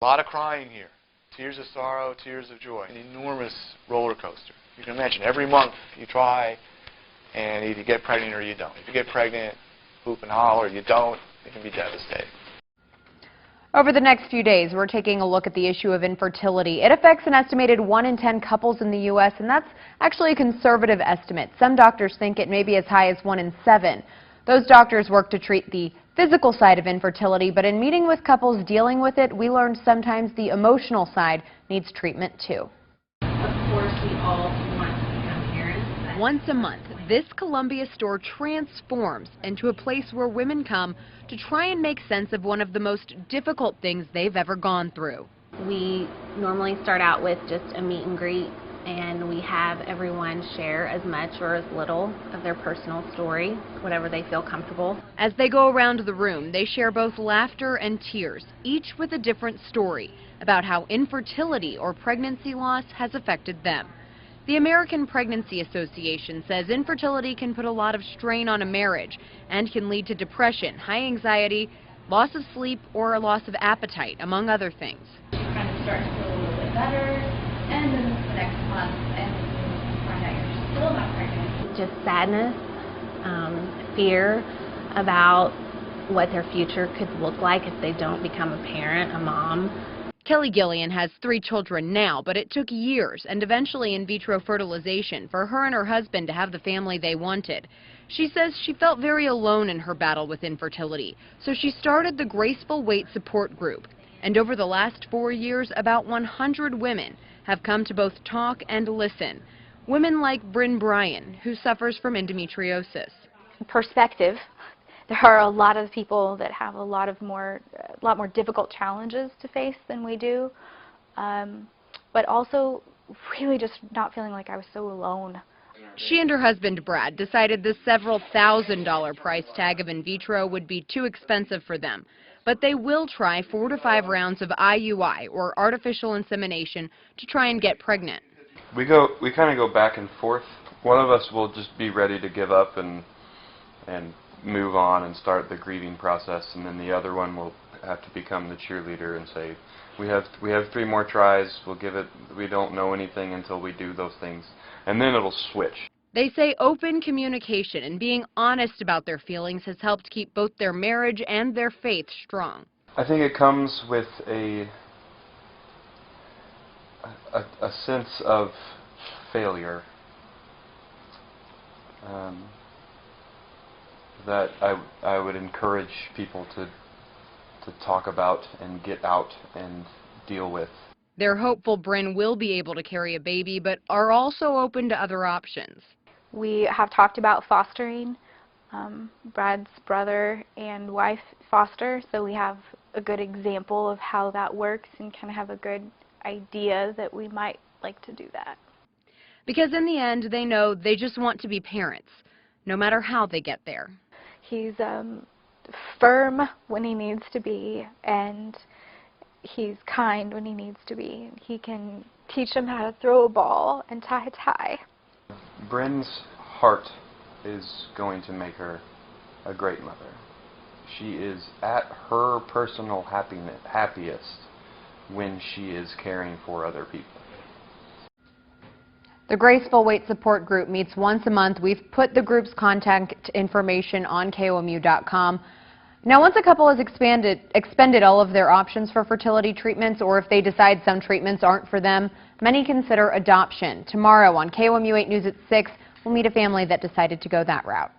lot of crying here. Tears of sorrow, tears of joy. An enormous roller coaster. You can imagine every month you try, and either you get pregnant or you don't. If you get pregnant, hoop and holler. You don't, it can be devastating. Over the next few days, we're taking a look at the issue of infertility. It affects an estimated 1 in 10 couples in the U.S., and that's actually a conservative estimate. Some doctors think it may be as high as 1 in 7. Those doctors work to treat the physical side of infertility, but in meeting with couples dealing with it, we learned sometimes the emotional side needs treatment too. Of course, we all want to become parents. Once a month, this Columbia store transforms into a place where women come to try and make sense of one of the most difficult things they've ever gone through. We normally start out with just a meet and greet, and we have everyone share as much or as little of their personal story, whatever they feel comfortable. As they go around the room, they share both laughter and tears, each with a different story about how infertility or pregnancy loss has affected them. The American Pregnancy Association says infertility can put a lot of strain on a marriage and can lead to depression, high anxiety, loss of sleep, or a loss of appetite, among other things. You kind of start to feel a little bit better, and then the next month, and you find out you're still not pregnant. Just sadness, fear about what their future could look like if they don't become a parent, a mom. Kelly Gillian has 3 children now, but it took years and eventually in vitro fertilization for her and her husband to have the family they wanted. She says she felt very alone in her battle with infertility, so she started the Graceful Weight Support Group. And over the last 4 years, about 100 women have come to both talk and listen. Women like Bryn Bryan, who suffers from endometriosis. Perspective. There are a lot of people that have a lot more difficult challenges to face than we do, but also really just not feeling like I was so alone. She and her husband Brad decided the several $1,000 price tag of in vitro would be too expensive for them, but they will try 4 to 5 rounds of IUI, or artificial insemination, to try and get pregnant. We kind of go back and forth. One of us will just be ready to give up and move on and start the grieving process, and then the other one will have to become the cheerleader and say, we have 3 more tries, we'll give it, we don't know anything until we do those things, and then it'll switch. They say open communication and being honest about their feelings has helped keep both their marriage and their faith strong. I think it comes with a sense of failure that I would encourage people to talk about and get out and deal with. They're hopeful Bryn will be able to carry a baby, but are also open to other options. We have talked about fostering. Brad's brother and wife foster, so we have a good example of how that works and kind of have a good idea that we might like to do that. Because in the end, they know they just want to be parents, no matter how they get there. He's firm when he needs to be, and he's kind when he needs to be. He can teach them how to throw a ball and tie a tie. Bryn's heart is going to make her a great mother. She is at her personal happiest when she is caring for other people. The Graceful Weight Support Group meets once a month. We've put the group's contact information on KOMU.com. Now, once a couple has expended all of their options for fertility treatments, or if they decide some treatments aren't for them, many consider adoption. Tomorrow on KOMU 8 News at 6, we'll meet a family that decided to go that route.